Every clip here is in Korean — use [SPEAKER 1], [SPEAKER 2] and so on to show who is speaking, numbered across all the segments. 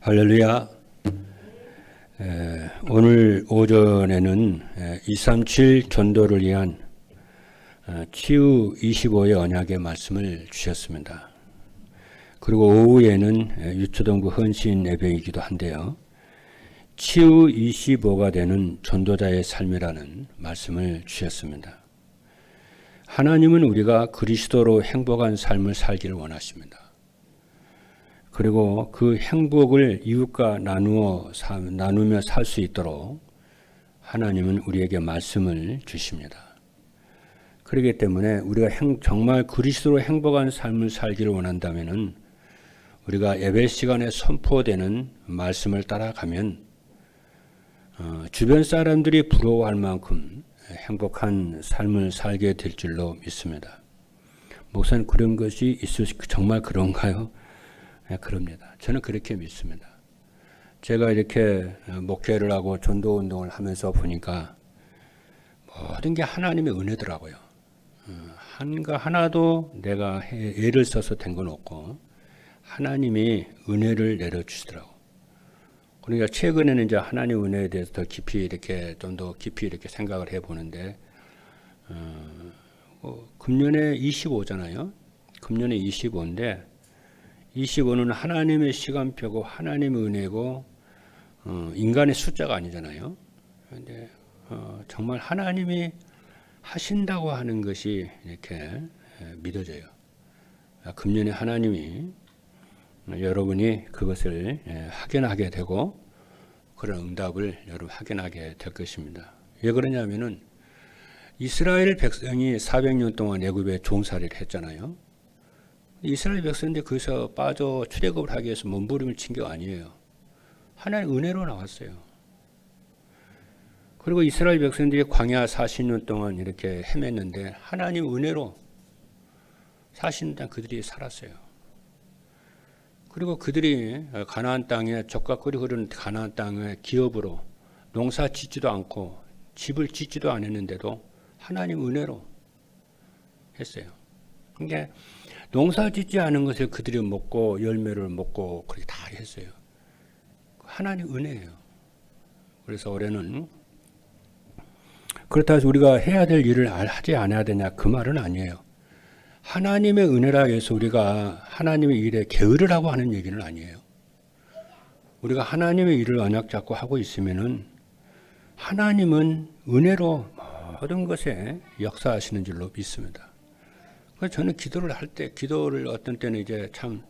[SPEAKER 1] 할렐루야. 오늘 오전에는 237 전도를 위한 치유 25의 언약의 말씀을 주셨습니다. 그리고 오후에는 유초동부 헌신 예배이기도 한데요. 치유 25가 되는 전도자의 삶이라는 말씀을 주셨습니다. 하나님은 우리가 그리스도로 행복한 삶을 살기를 원하십니다. 그리고 그 행복을 이웃과 나누며 살 수 있도록 하나님은 우리에게 말씀을 주십니다. 그렇기 때문에 우리가 정말 그리스도로 행복한 삶을 살기를 원한다면 우리가 예배 시간에 선포되는 말씀을 따라가면 주변 사람들이 부러워할 만큼 행복한 삶을 살게 될 줄로 믿습니다. 목사님, 그런 것이 정말 그런가요? 네, 그럽니다. 저는 그렇게 믿습니다. 제가 이렇게 목회를 하고 전도 운동을 하면서 보니까 모든 게 하나님의 은혜더라고요. 하나도 내가 애를 써서 된 건 없고 하나님이 은혜를 내려주시더라고. 그러니까 최근에는 이제 하나님 은혜에 대해서 더 깊이 이렇게 좀 더 깊이 이렇게 생각을 해보는데 금년에 25잖아요. 금년에 25인데 25는 하나님의 시간표고 하나님의 은혜고 인간의 숫자가 아니잖아요. 그런데 정말 하나님이 하신다고 하는 것이 이렇게 믿어져요. 금년에 하나님이 여러분이 그것을 확인하게 되고 그런 응답을 여러분 확인하게 될 것입니다. 왜 그러냐면은 이스라엘 백성이 400년 동안 애굽에 종살이를 했잖아요. 이스라엘 백성인데 거기서 빠져 출애굽을 하기 위해서 몸부림을 친 게 아니에요. 하나님의 은혜로 나왔어요. 그리고 이스라엘 백성들이 광야 40년 동안 이렇게 헤맸는데 하나님 은혜로 40년 동안 그들이 살았어요. 그리고 그들이 가나안 땅에 젖과 꿀이 흐르는 가나안 땅의 기업으로 농사 짓지도 않고 집을 짓지도 않았는데도 하나님 은혜로 했어요. 그러니까 농사 짓지 않은 것을 그들이 먹고 열매를 먹고 그렇게 다 했어요. 하나님 은혜예요. 그래서 올해는 그렇다고 해서 우리가 해야 될 일을 하지 않아야 되냐 그 말은 아니에요. 하나님의 은혜라 해서 우리가 하나님의 일에 게으를 하고 하는 얘기는 아니에요. 우리가 하나님의 일을 언약 잡고 하고 있으면은 하나님은 은혜로 모든 것에 역사하시는 줄로 믿습니다. 그래서 저는 기도를 할 때, 기도를 어떤 때는 이제 참,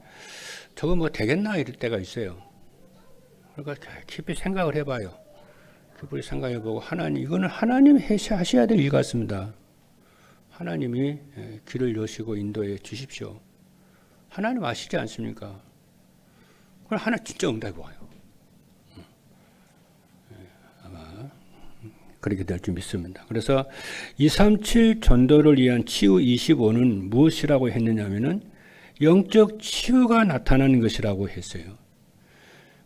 [SPEAKER 1] 저거 뭐 되겠나 이럴 때가 있어요. 그러니까 깊이 생각을 해봐요. 깊이 생각해보고, 이거는 하나님이 하셔야 될 일 같습니다. 하나님이 길을 여시고 인도해 주십시오. 하나님 아시지 않습니까? 그럼 하나 진짜 응답이 와요. 그렇게 될 줄 믿습니다. 그래서 237 전도를 위한 치유 25는 무엇이라고 했느냐면은 영적 치유가 나타나는 것이라고 했어요.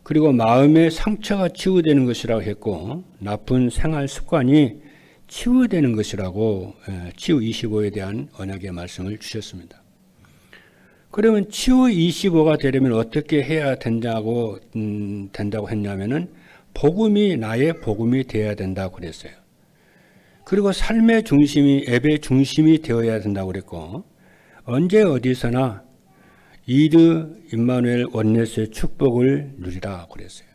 [SPEAKER 1] 그리고 마음의 상처가 치유되는 것이라고 했고 나쁜 생활 습관이 치유되는 것이라고 치유 25에 대한 언약의 말씀을 주셨습니다. 그러면 치유 25가 되려면 어떻게 해야 된다고 했냐면은 복음이 나의 복음이 되어야 된다고 그랬어요. 그리고 삶의 중심이 예배 중심이 되어야 된다고 그랬고 언제 어디서나 이르 임마누엘 원네스의 축복을 누리라 그랬어요.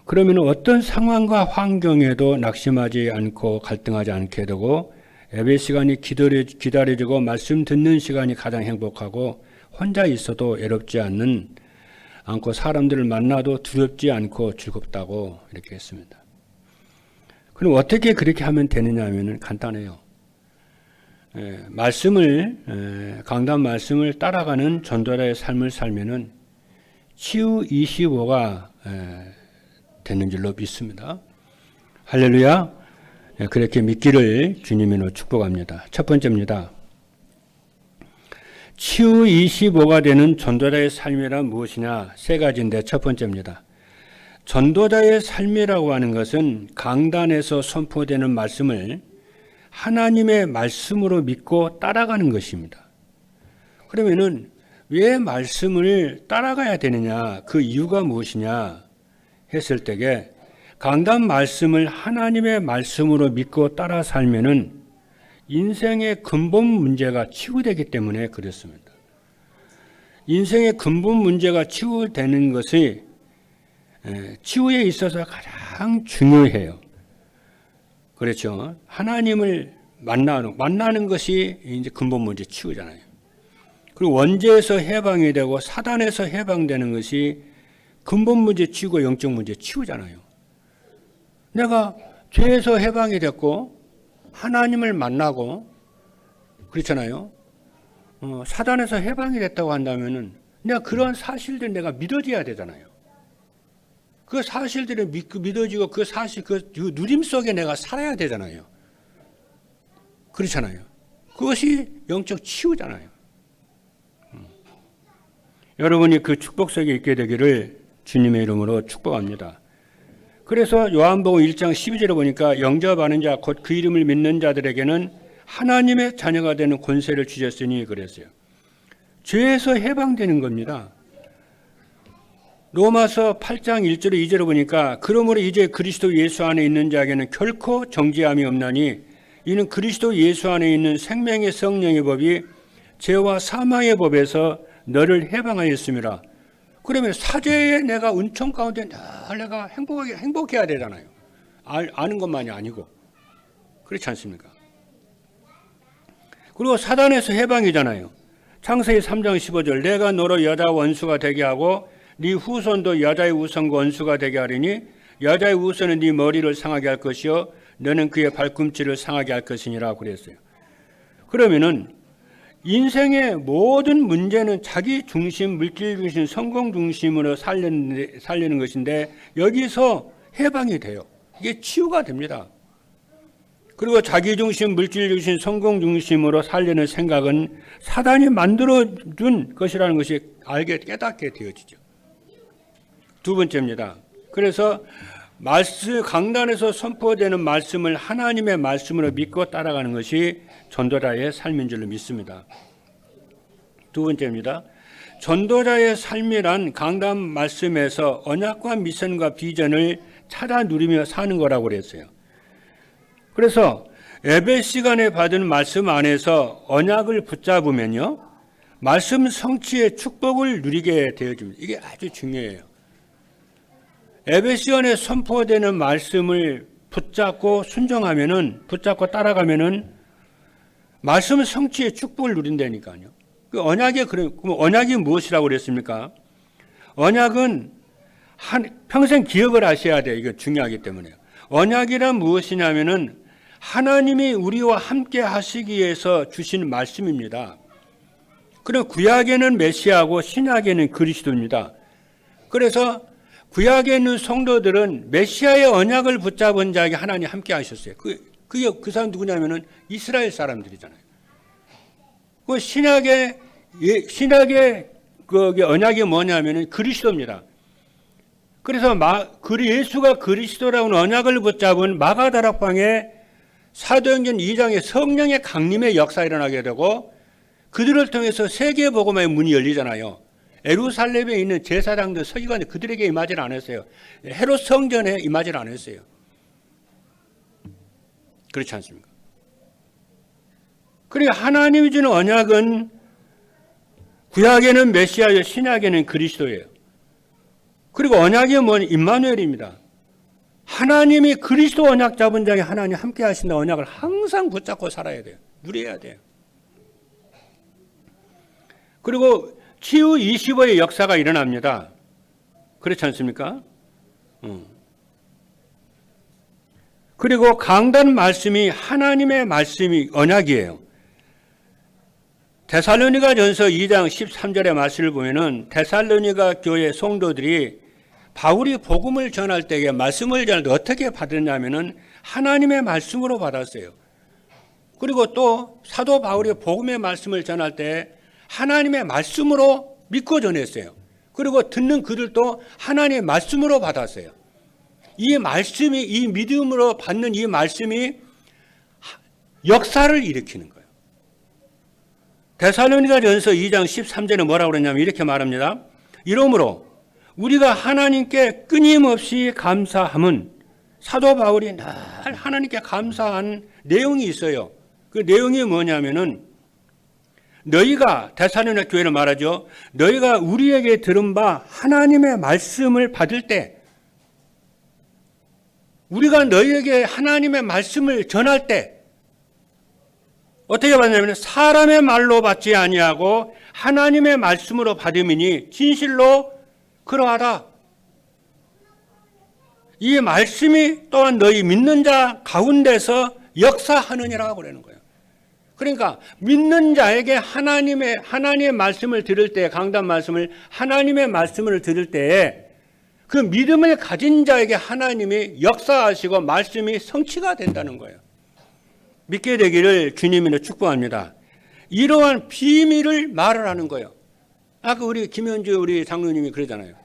[SPEAKER 1] 그러면 어떤 상황과 환경에도 낙심하지 않고 갈등하지 않게 되고 예배 시간이 기다려지고 말씀 듣는 시간이 가장 행복하고 혼자 있어도 외롭지 않고 사람들을 만나도 두렵지 않고 즐겁다고 이렇게 했습니다. 그럼 어떻게 그렇게 하면 되느냐 하면 간단해요. 강단 말씀을 따라가는 전도자의 삶을 살면은 치유 25가 되는 줄로 믿습니다. 할렐루야. 그렇게 믿기를 주님으로 축복합니다. 첫 번째입니다. 치유 25가 되는 전도자의 삶이란 무엇이냐? 세 가지인데 첫 번째입니다. 전도자의 삶이라고 하는 것은 강단에서 선포되는 말씀을 하나님의 말씀으로 믿고 따라가는 것입니다. 그러면은 왜 말씀을 따라가야 되느냐, 그 이유가 무엇이냐 했을 때에 강단 말씀을 하나님의 말씀으로 믿고 따라 살면은 인생의 근본 문제가 치유되기 때문에 그렇습니다. 인생의 근본 문제가 치유되는 것이 치유에 있어서 가장 중요해요. 그렇죠. 하나님을 만나는 것이 이제 근본 문제 치유잖아요. 그리고 원죄에서 해방이 되고 사단에서 해방되는 것이 근본 문제 치유고 영적 문제 치유잖아요. 내가 죄에서 해방이 됐고 하나님을 만나고 그렇잖아요. 사단에서 해방이 됐다고 한다면은 내가 그런 사실들 내가 믿어져야 되잖아요. 그 사실들이 믿어지고 그 사실 그 누림 속에 내가 살아야 되잖아요. 그렇잖아요. 그것이 영적 치유잖아요. 여러분이 그 축복 속에 있게 되기를 주님의 이름으로 축복합니다. 그래서 요한복음 1장 12절에 보니까 영접하는 자 곧 그 이름을 믿는 자들에게는 하나님의 자녀가 되는 권세를 주셨으니 그랬어요. 죄에서 해방되는 겁니다. 로마서 8장 1절에 2절에 보니까 그러므로 이제 그리스도 예수 안에 있는 자에게는 결코 정죄함이 없나니 이는 그리스도 예수 안에 있는 생명의 성령의 법이 죄와 사망의 법에서 너를 해방하였음이라. 그러면 사죄에 내가 은총 가운데 늘 내가 행복해야 되잖아요. 아는 것만이 아니고. 그렇지 않습니까? 그리고 사단에서 해방이잖아요. 창세기 3장 15절 내가 너로 여자 원수가 되게 하고 네 후손도 여자의 우선과 원수가 되게 하리니 여자의 우선은 네 머리를 상하게 할 것이요 너는 그의 발꿈치를 상하게 할 것이니라 그랬어요. 그러면은 인생의 모든 문제는 자기 중심, 물질 중심, 성공 중심으로 살리는 것인데 여기서 해방이 돼요. 이게 치유가 됩니다. 그리고 자기 중심, 물질 중심, 성공 중심으로 살려는 생각은 사단이 만들어준 것이라는 것이 깨닫게 되어지죠. 두 번째입니다. 그래서 강단에서 선포되는 말씀을 하나님의 말씀으로 믿고 따라가는 것이 전도자의 삶인 줄로 믿습니다. 두 번째입니다. 전도자의 삶이란 강단 말씀에서 언약과 미션과 비전을 찾아 누리며 사는 거라고 그랬어요. 그래서 예배 시간에 받은 말씀 안에서 언약을 붙잡으면요, 말씀 성취의 축복을 누리게 되어집니다. 이게 아주 중요해요. 예배 시간에 선포되는 말씀을 붙잡고 따라가면은 말씀 성취의 축복을 누린다니까요. 그 그럼 언약이 무엇이라고 그랬습니까? 언약은 평생 기억을 하셔야 돼요. 이거 중요하기 때문에요. 언약이란 무엇이냐면은 하나님이 우리와 함께 하시기 위해서 주신 말씀입니다. 그럼 구약에는 메시아고 신약에는 그리스도입니다. 그래서 구약에 있는 성도들은 메시아의 언약을 붙잡은 자에게 하나님 함께 하셨어요. 그 사람 누구냐면은 이스라엘 사람들이잖아요. 그 신약의 언약이 뭐냐면은 그리스도입니다. 그래서 예수가 그리스도라는 언약을 붙잡은 마가다락방에 사도행전 2장에 성령의 강림의 역사가 일어나게 되고 그들을 통해서 세계 복음의 문이 열리잖아요. 예루살렘에 있는 제사장들 서기관들 그들에게 임하지 않았어요. 헤롯 성전에 임하지 않았어요. 그렇지 않습니까? 그리고 하나님이 주는 언약은 구약에는 메시아요, 신약에는 그리스도예요. 그리고 언약이 임마누엘입니다. 하나님이 그리스도 언약 잡은 자에게 하나님 함께 하신다 언약을 항상 붙잡고 살아야 돼요. 누려야 돼요. 그리고 치유 25의 역사가 일어납니다. 그렇지 않습니까? 그리고 강단 말씀이 하나님의 말씀이 언약이에요. 데살로니가전서 2장 13절의 말씀을 보면은 데살로니가 교회 성도들이 바울이 복음을 전할 때에 말씀을 전할 때 어떻게 받았냐면은 하나님의 말씀으로 받았어요. 그리고 또 사도 바울이 복음의 말씀을 전할 때 하나님의 말씀으로 믿고 전했어요. 그리고 듣는 그들도 하나님의 말씀으로 받았어요. 이 말씀이, 이 믿음으로 받는 이 말씀이 역사를 일으키는 거예요. 데살로니가전서 2장 13절에 뭐라고 그러냐면 이렇게 말합니다. 이러므로 우리가 하나님께 끊임없이 감사함은, 사도 바울이 늘 하나님께 감사한 내용이 있어요. 그 내용이 뭐냐면은 너희가, 데살로니가 교회를 말하죠. 너희가 우리에게 들은 바 하나님의 말씀을 받을 때, 우리가 너희에게 하나님의 말씀을 전할 때 어떻게 받냐면 사람의 말로 받지 아니하고 하나님의 말씀으로 받음이니 진실로 그러하다. 이 말씀이 또한 너희 믿는 자 가운데서 역사하느니라고 그러는 거예요. 그러니까 믿는 자에게 하나님의 말씀을 들을 때, 강단 말씀을, 하나님의 말씀을 들을 때에 그 믿음을 가진 자에게 하나님이 역사하시고 말씀이 성취가 된다는 거예요. 믿게 되기를 주님으로 축복합니다. 이러한 비밀을 말을 하는 거예요. 아까 우리 김현주 우리 장로님이 그러잖아요.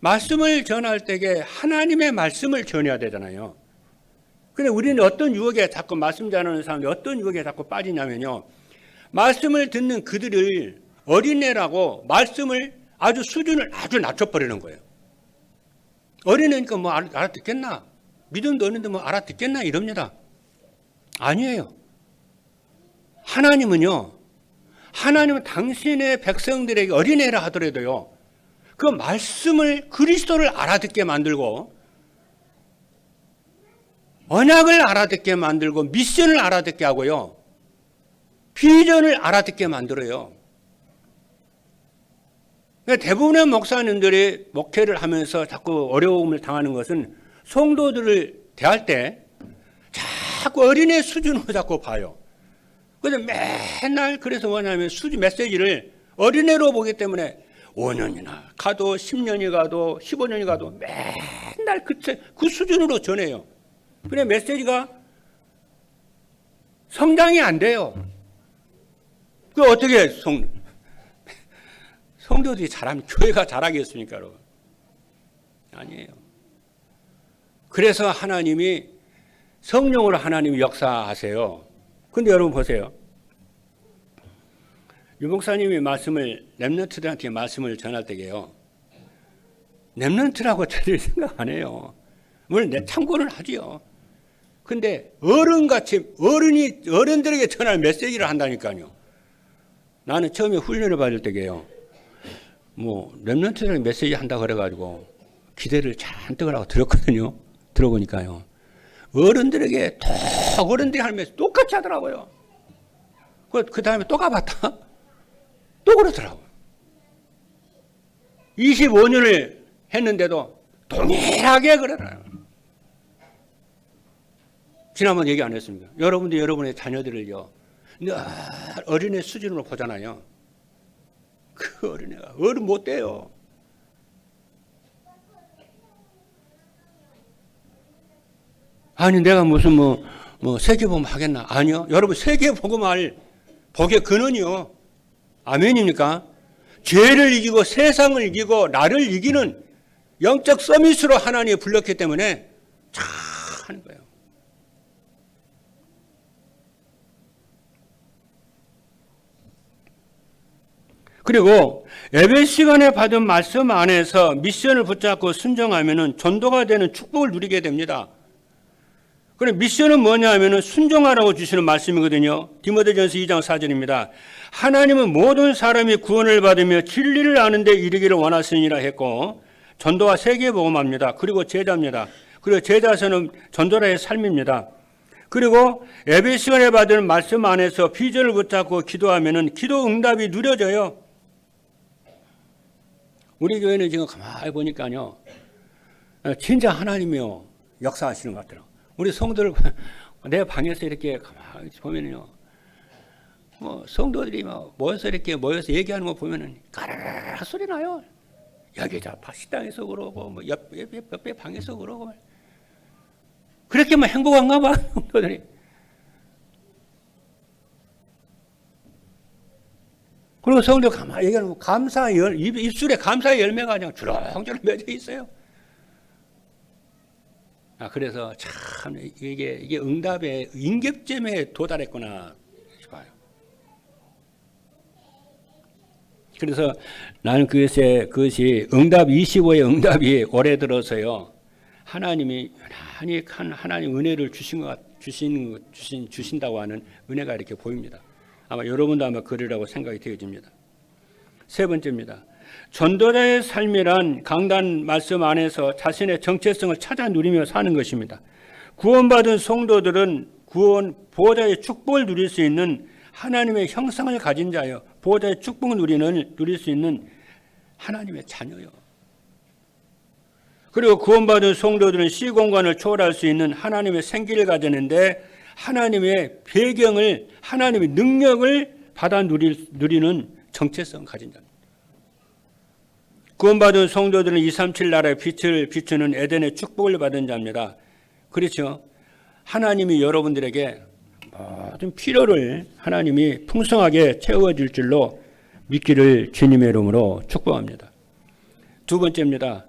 [SPEAKER 1] 말씀을 전할 때에 하나님의 말씀을 전해야 되잖아요. 근데 우리는 어떤 유혹에 자꾸 말씀 전하는 사람들이 어떤 유혹에 자꾸 빠지냐면요. 말씀을 듣는 그들을 어린애라고 말씀을 아주 수준을 아주 낮춰버리는 거예요. 어린애니까 뭐 알아듣겠나? 믿음도 없는데 뭐 알아듣겠나? 이럽니다. 아니에요. 하나님은 당신의 백성들에게 어린애라 하더라도요. 그 말씀을, 그리스도를 알아듣게 만들고 언약을 알아듣게 만들고 미션을 알아듣게 하고요. 비전을 알아듣게 만들어요. 대부분의 목사님들이 목회를 하면서 자꾸 어려움을 당하는 것은 성도들을 대할 때 자꾸 어린애 수준으로 자꾸 봐요. 그래서 맨날 그래서 뭐냐면 메시지를 어린애로 보기 때문에 5년이나 가도 10년이 가도 15년이 가도 맨날 그 수준으로 전해요. 그래 메시지가 성장이 안 돼요. 그 어떻게 성도들이 잘하면 교회가 잘하겠습니까, 여러분? 아니에요. 그래서 하나님이 성령으로 하나님이 역사하세요. 근데 여러분 보세요. 유 목사님이 렘넌트들한테 말씀을 전할 때게요. 렘넌트라고 드릴 생각 안 해요. 물론 참고는 하지요. 근데 어른같이 어른들에게 전할 메시지를 한다니까요. 나는 처음에 훈련을 받을 때게요. 렘넌트들에게 메시지 한다고 그래가지고 기대를 잔뜩 하고 들었거든요. 들어보니까요. 어른들에게 어른들이 하는 메시지 똑같이 하더라고요. 그 다음에 또 가봤다. 또 그러더라고요. 25년을 했는데도 동일하게 그러더라고요. 지난번 얘기 안 했습니까? 여러분도 여러분의 자녀들을요. 늘 어린애 수준으로 보잖아요. 그 어린애가 어른 못 돼요. 아니 내가 무슨 세계복음 하겠나? 아니요. 여러분 세계복음을 복의 근원이요. 아멘입니까? 죄를 이기고 세상을 이기고 나를 이기는 영적 서밋으로 하나님이 불렀기 때문에 잘 하는 거예요. 그리고 예배 시간에 받은 말씀 안에서 미션을 붙잡고 순종하면은 전도가 되는 축복을 누리게 됩니다. 그럼 미션은 뭐냐 하면은 순종하라고 주시는 말씀이거든요. 디모데전서 2장 4절입니다. 하나님은 모든 사람이 구원을 받으며 진리를 아는 데 이르기를 원하시니라 했고 전도와 세계복음합니다. 그리고 제자입니다. 그리고 제자서는 전도라의 삶입니다. 그리고 예배 시간에 받은 말씀 안에서 비전을 붙잡고 기도하면은 기도 응답이 누려져요. 우리 교회는 지금 가만히 보니까요. 진짜 하나님이요. 역사하시는 것 같더라고요. 우리 성도들 내 방에서 이렇게 가만히 보면요. 성도들이 모여서 얘기하는 거 보면은 까르르 소리 나요. 여기 식당에서 그러고 옆에 방에서 그러고 그렇게 행복한가 봐 성도들이. 그리고 성도 가만히 얘기하는 거 입술에 감사의 열매가 그냥 주렁주렁 맺어 있어요. 그래서 참 이게 응답의 임ገብ점에 도달했구나 싶어요. 그래서 나는 그것이 응답 25의 응답이 올해 들어서요. 하나님이 유난히 하나님 은혜를 주신다고 하는 은혜가 이렇게 보입니다. 아마 여러분도 아마 그러라고 생각이 되어집니다. 세 번째입니다. 전도자의 삶이란 강단 말씀 안에서 자신의 정체성을 찾아 누리며 사는 것입니다. 구원받은 성도들은 보호자의 축복을 누릴 수 있는 하나님의 형상을 가진 자요. 보호자의 축복을 누릴 수 있는 하나님의 자녀요. 그리고 구원받은 성도들은 시공간을 초월할 수 있는 하나님의 생기를 가지는데 하나님의 배경을, 하나님의 능력을 받아 누리는 정체성을 가진 자입니다. 구원받은 성도들은 237 나라의 빛을 비추는 에덴의 축복을 받은 자입니다. 그렇죠. 하나님이 여러분들에게 모든 필요를 하나님이 풍성하게 채워줄 줄로 믿기를 주님의 이름으로 축복합니다. 두 번째입니다.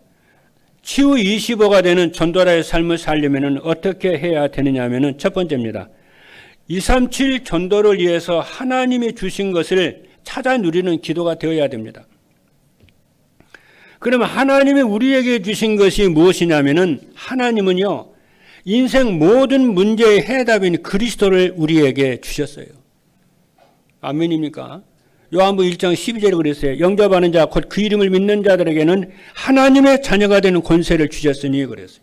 [SPEAKER 1] 치유 25가 되는 전도자의 삶을 살려면 어떻게 해야 되느냐 하면 첫 번째입니다. 237 전도를 위해서 하나님이 주신 것을 찾아 누리는 기도가 되어야 됩니다. 그러면 하나님이 우리에게 주신 것이 무엇이냐면은 하나님은요, 인생 모든 문제의 해답인 그리스도를 우리에게 주셨어요. 아멘입니까? 요한복음 1장 12절에 그랬어요. 영접하는 자 곧 그 이름을 믿는 자들에게는 하나님의 자녀가 되는 권세를 주셨으니 그랬어요.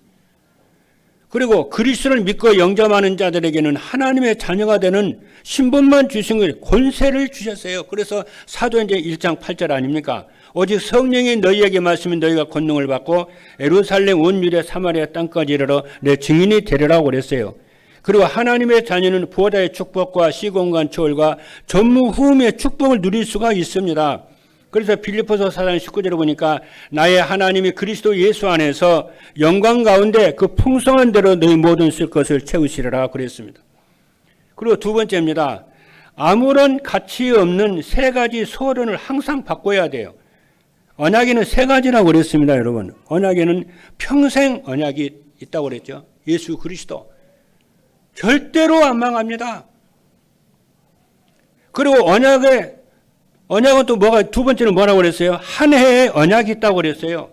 [SPEAKER 1] 그리고 그리스도를 믿고 영접하는 자들에게는 하나님의 자녀가 되는 신분만 주신 거예요. 권세를 주셨어요. 그래서 사도행전 1장 8절 아닙니까? 오직 성령이 너희에게 말씀은 너희가 권능을 받고 예루살렘 온 유대 사마리아 땅까지 이르러 내 증인이 되리라고 그랬어요. 그리고 하나님의 자녀는 보호자의 축복과 시공간 초월과 전무후음의 축복을 누릴 수가 있습니다. 그래서 빌립보서 4장 19절에 보니까 나의 하나님이 그리스도 예수 안에서 영광 가운데 그 풍성한 대로 너희 모든 쓸 것을 채우시리라 그랬습니다. 그리고 두 번째입니다. 아무런 가치 없는 세 가지 소원을 항상 바꿔야 돼요. 언약에는 세 가지라고 그랬습니다, 여러분. 언약에는 평생 언약이 있다고 그랬죠. 예수 그리스도. 절대로 안 망합니다. 그리고 언약은 또 두 번째는 뭐라고 그랬어요? 한 해의 언약이 있다고 그랬어요.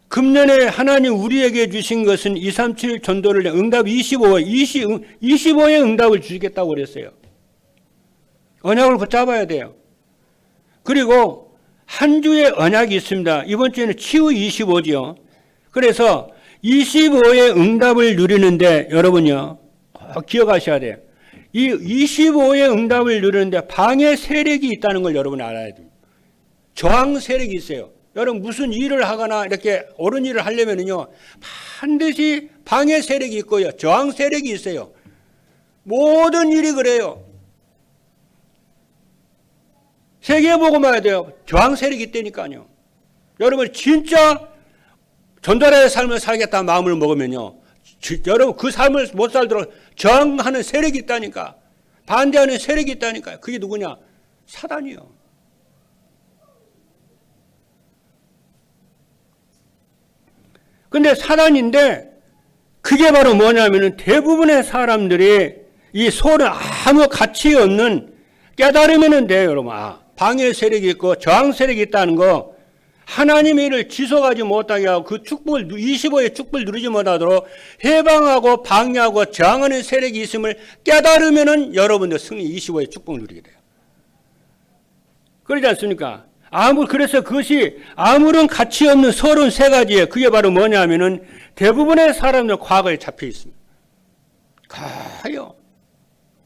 [SPEAKER 1] 금년에 하나님 우리에게 주신 것은 237 전도를 응답 25의 응답을 주시겠다고 그랬어요. 언약을 붙잡아야 돼요. 그리고 한 주의 언약이 있습니다. 이번 주에는 치유 25죠. 그래서 25의 응답을 누리는데 여러분요, 기억하셔야 돼요. 이 25의 응답을 누리는데 방해 세력이 있다는 걸 여러분 알아야 됩니다. 저항 세력이 있어요. 여러분 무슨 일을 하거나 이렇게 옳은 일을 하려면요, 반드시 방해 세력이 있고요, 저항 세력이 있어요. 모든 일이 그래요. 세계복음화해야 돼요. 저항 세력이 있다니까요. 여러분 진짜 전도자의 삶을 살겠다는 마음을 먹으면요, 여러분 그 삶을 못 살도록 저항하는 세력이 있다니까. 반대하는 세력이 있다니까요. 그게 누구냐? 사단이요. 근데 사단인데 그게 바로 뭐냐면은 대부분의 사람들이 이 소를 아무 가치 없는 깨달으면 돼요, 여러분. 방해 세력이 있고 저항 세력이 있다는 거, 하나님의 일을 지속하지 못하게 하고 그 축복을 25의 축복을 누리지 못하도록 해방하고 방해하고 저항하는 세력이 있음을 깨달으면은 여러분들 승리 25의 축복을 누리게 돼요. 그러지 않습니까? 그래서 그것이 아무런 가치 없는 서러운 세 가지예요. 그게 바로 뭐냐면은 대부분의 사람들 과거에 잡혀 있습니다. 가요.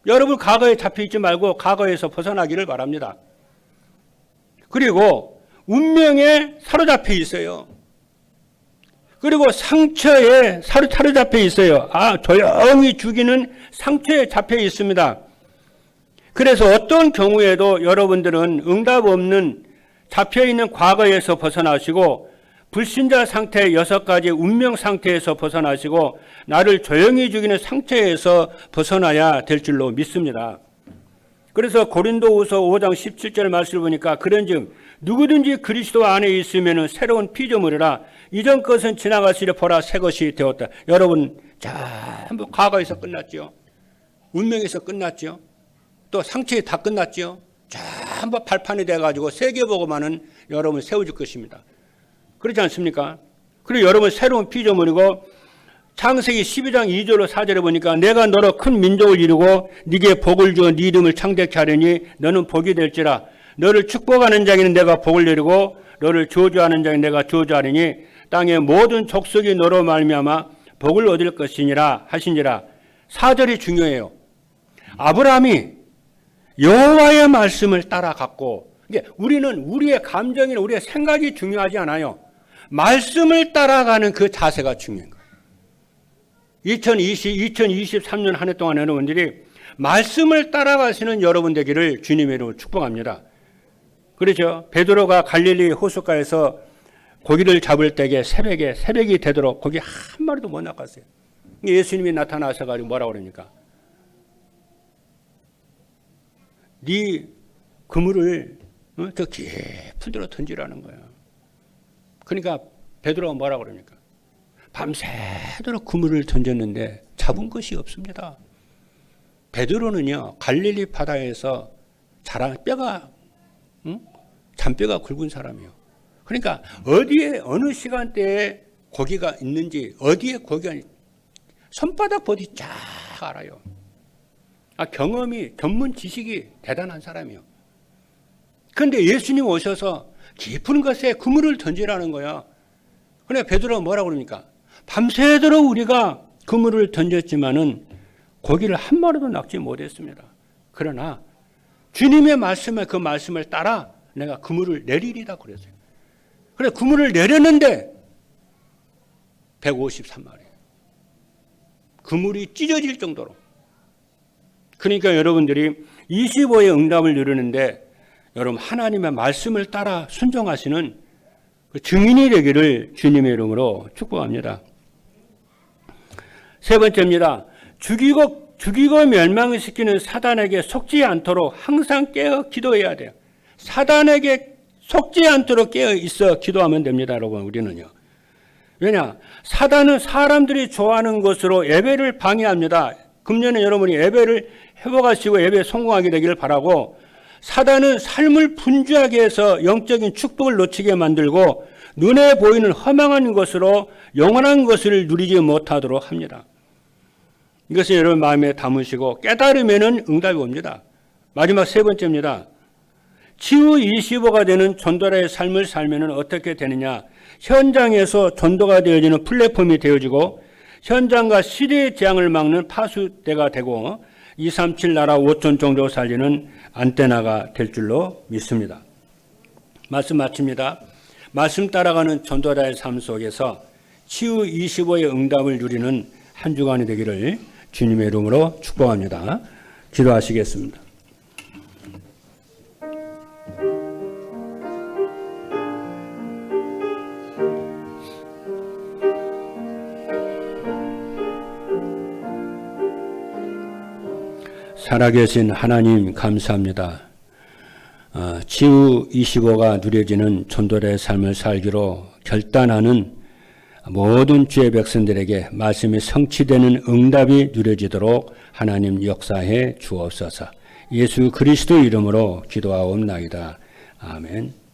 [SPEAKER 1] 여러분 과거에 잡혀 있지 말고 과거에서 벗어나기를 바랍니다. 그리고 운명에 사로잡혀 있어요. 그리고 상처에 사로잡혀 있어요. 조용히 죽이는 상처에 잡혀 있습니다. 그래서 어떤 경우에도 여러분들은 응답 없는 잡혀있는 과거에서 벗어나시고 불신자 상태의 6가지 운명 상태에서 벗어나시고 나를 조용히 죽이는 상처에서 벗어나야 될 줄로 믿습니다. 그래서 고린도후서 5장 17절 말씀을 보니까 그런즉 누구든지 그리스도 안에 있으면 새로운 피조물이라 이전 것은 지나갔으리 보라 새 것이 되었다. 여러분 전부 과거에서 끝났죠. 운명에서 끝났죠. 또 상처에 다 끝났죠. 전부 발판이 돼가지고 세계복음화는 여러분 세워질 것입니다. 그렇지 않습니까? 그리고 여러분 새로운 피조물이고 창세기 12장 2절로 4절에 보니까 내가 너로 큰 민족을 이루고 네게 복을 주어 네 이름을 창대케 하려니 너는 복이 될지라. 너를 축복하는 자에게는 내가 복을 내리고 너를 저주하는 자에게 내가 저주하리니 땅의 모든 족속이 너로 말미암아 복을 얻을 것이니라 하신지라. 4절이 중요해요. 아브라함이 여호와의 말씀을 따라갔고, 우리는 우리의 감정이나 우리의 생각이 중요하지 않아요. 말씀을 따라가는 그 자세가 중요한 거예요. 2023년 한 해 동안 여러분들이 말씀을 따라가시는 여러분 되기를 주님의 이름으로 축복합니다. 그렇죠? 베드로가 갈릴리 호숫가에서 고기를 잡을 때에 새벽이 되도록 고기 한 마리도 못 낚았어요. 예수님이 나타나셔가지고 뭐라고 그러니까? 네 그물을 더 깊은 데로 던지라는 거야. 그러니까 베드로가 뭐라고 그러니까? 밤새도록 그물을 던졌는데 잡은 것이 없습니다. 베드로는요, 갈릴리 바다에서 자란 뼈가, 잔뼈가 굵은 사람이에요. 그러니까 어디에 어느 시간대에 고기가 있는지, 어디에 고기가 손바닥 보듯이 쫙 알아요. 경험이, 전문 지식이 대단한 사람이에요. 그런데 예수님 오셔서 깊은 것에 그물을 던지라는 거야. 그런데 베드로가 뭐라고 그럽니까? 밤새도록 우리가 그물을 던졌지만은 고기를 한 마리도 낚지 못했습니다. 그러나 주님의 말씀에 그 말씀을 따라 내가 그물을 내리리다 그랬어요. 그래 그물을 내렸는데 153마리. 그물이 찢어질 정도로. 그러니까 여러분들이 25의 응답을 누리는데 여러분 하나님의 말씀을 따라 순종하시는 그 증인이 되기를 주님의 이름으로 축복합니다. 세 번째입니다. 죽이고 멸망시키는 사단에게 속지 않도록 항상 깨어 기도해야 돼요. 사단에게 속지 않도록 깨어 있어 기도하면 됩니다. 여러분 우리는요. 왜냐? 사단은 사람들이 좋아하는 것으로 예배를 방해합니다. 금년에 여러분이 예배를 회복하시고 예배에 성공하게 되기를 바라고, 사단은 삶을 분주하게 해서 영적인 축복을 놓치게 만들고 눈에 보이는 허망한 것으로 영원한 것을 누리지 못하도록 합니다. 이것을 여러분 마음에 담으시고 깨달으면 응답이 옵니다. 마지막 세 번째입니다. 치유 25가 되는 전도자의 삶을 살면 어떻게 되느냐? 현장에서 전도가 되어지는 플랫폼이 되어지고 현장과 시대의 재앙을 막는 파수대가 되고 237 나라 5천 종족 살리는 안테나가 될 줄로 믿습니다. 말씀 마칩니다. 말씀 따라가는 전도자의 삶 속에서 치유 25의 응답을 누리는 한 주간이 되기를 주님의 이름으로 축복합니다. 기도하시겠습니다. 살아계신 하나님 감사합니다. 치유 25가 누려지는 전도자의 삶을 살기로 결단하는 모든 주의 백성들에게 말씀이 성취되는 응답이 누려지도록 하나님 역사해 주옵소서. 예수 그리스도 이름으로 기도하옵나이다. 아멘.